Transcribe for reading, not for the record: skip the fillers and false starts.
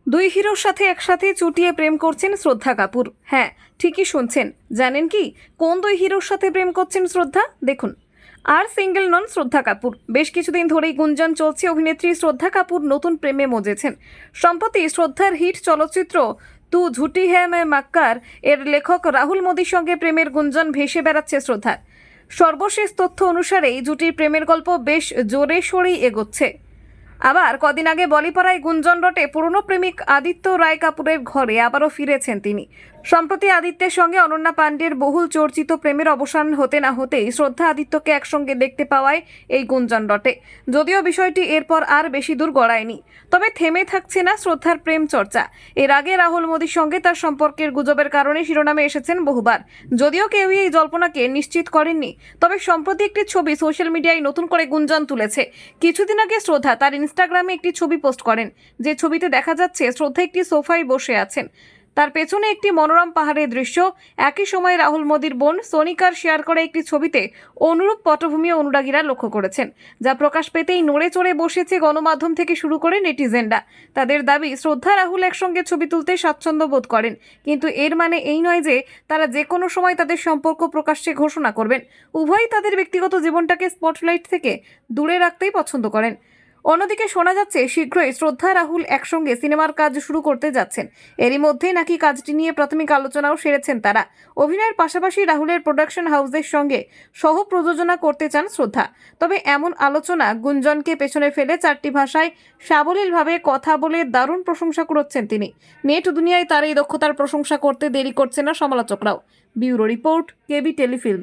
দুই হিরোর সাথে একসাথে চুটিয়ে প্রেম করছেন শ্রদ্ধা কাপুর। হ্যাঁ, ঠিকই শুনছেন। জানেন কি কোন দুই হিরোর সাথে প্রেম করছেন শ্রদ্ধা? দেখুন। আর সিঙ্গেল নন শ্রদ্ধা কাপুর। বেশ কিছুদিন ধরেই গুঞ্জন চলছে অভিনেত্রী শ্রদ্ধা কাপুর নতুন প্রেমে মজেছেন। সম্প্রতি শ্রদ্ধার হিট চলচ্চিত্র তু ঝুটি হ্যায় मैं मक्कार এর লেখক রাহুল মোদির সঙ্গে প্রেমের গুঞ্জন ভেসে বেড়াচ্ছে শ্রদ্ধার। সর্বশেষ তথ্য অনুসারে এই জুটির প্রেমের গল্প বেশ জোরে সোরেই এগোচ্ছে। আবার কদিন আগে বলিপাড়ায় গুঞ্জন রটে পুরনো প্রেমিক আদিত্য রায় কাপুরের ঘরে আবারও ফিরেছেন তিনি। সম্প্রতি আদিত্যের সঙ্গে অনন্যা পাণ্ডের বহুল চর্চিত প্রেমের অবসান হতে না হতেই শ্রদ্ধা আদিত্যকে একসঙ্গে দেখতে পাওয়ায় এই গুঞ্জন রটে। যদিও বিষয়টি এরপর আর বেশি দূর গড়ায়নি, তবে থেমে থাকছে না শ্রদ্ধার প্রেম চর্চা। এর আগে রাহুল মোদির সঙ্গে তার সম্পর্কের গুজবের কারণে শিরোনামে এসেছেন বহুবার। যদিও কেউই এই জল্পনাকে নিশ্চিত করেননি, তবে সম্প্রতি একটি ছবি সোশ্যাল মিডিয়ায় নতুন করে গুঞ্জন তুলেছে। কিছুদিন আগে শ্রদ্ধা তার ইনস্টাগ্রামে একটি ছবি পোস্ট করেন, যে ছবিতে দেখা যাচ্ছে শ্রদ্ধা একটি সোফায় বসে আছেন। তার পেছনে একটি মনোরম পাহাড়ের দৃশ্য। একই সময় রাহুল মোদির বোন সোনিকার শেয়ার করা একটি ছবিতে অনুরূপ পটভূমি অনুরাগীরা লক্ষ্য করেছেন, যা প্রকাশ পেতেই নড়ে চড়ে বসেছে গণমাধ্যম থেকে শুরু করে নেটিজেনরা। তাদের দাবি, শ্রদ্ধা রাহুল একসঙ্গে ছবি তুলতে স্বাচ্ছন্দ্য বোধ করেন, কিন্তু এর মানে এই নয় যে তারা যে কোনো সময় তাদের সম্পর্ক প্রকাশ্যে ঘোষণা করবেন। উভয়ই তাদের ব্যক্তিগত জীবনটাকে স্পটলাইট থেকে দূরে রাখতেই পছন্দ করেন। অন্যদিকে শোনা যাচ্ছে শীঘ্রই শ্রদ্ধা রাহুল একসঙ্গে সিনেমার কাজ শুরু করতে যাচ্ছেন। এরই মধ্যেই নাকি কাজটি নিয়ে প্রাথমিক আলোচনাও সেরেছেন তারা। অভিনয়ের পাশাপাশি রাহুলের প্রোডাকশন হাউসের সঙ্গে সহ প্রযোজনা করতে চান শ্রদ্ধা। তবে এমন আলোচনা গুঞ্জনকে পেছনে ফেলে 4টি ভাষায় সাবলীলভাবে কথা বলে দারুণ প্রশংসা করছেন তিনি। নেট দুনিয়ায় তার এই দক্ষতার প্রশংসা করতে দেরি করছে না সমালোচকরাও। ব্যুরো রিপোর্ট, কেবি টেলিফিল্ম।